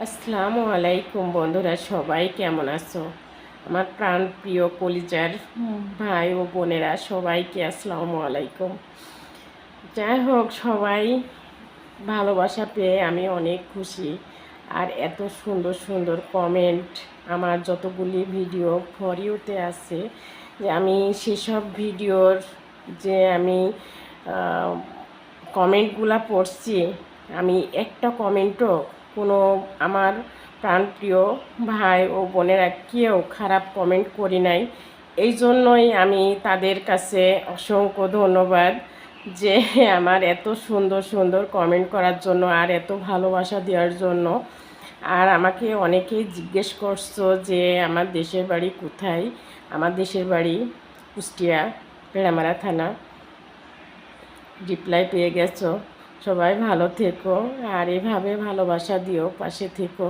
আসসালামু আলাইকুম বন্ধুরা, সবাই কেমন আছো? আমার প্রাণ প্রিয় কলিজার ভাই ও বোনেরা সবাইকে আসসালামু আলাইকুম। যাই হোক, সবাই ভালোবাসা পেয়ে আমি অনেক খুশি। আর এত সুন্দর সুন্দর কমেন্ট আমার যতগুলি ভিডিও ফর ইউতে আছে, যে আমি সেসব ভিডিওর যে আমি কমেন্টগুলা পড়ছি, আমি একটা কমেন্টও কোনো আমার প্রাণপ্রিয় ভাই ও বোনেরা কেউ খারাপ কমেন্ট করি নাই। এই জন্যই আমি তাদের কাছে অসংখ্য ধন্যবাদ, যে আমার এত সুন্দর সুন্দর কমেন্ট করার জন্য আর এত ভালোবাসা দেওয়ার জন্য। আর আমাকে অনেকেই জিজ্ঞেস করছো যে আমার দেশের বাড়ি কোথায়। আমার দেশের বাড়ি কুষ্টিয়া, পেড়ামারা থানা। রিপ্লাই পেয়ে গেছো। সবাই ভালো থেকো আর এভাবে ভালোবাসা দিও, পাশে থেকো।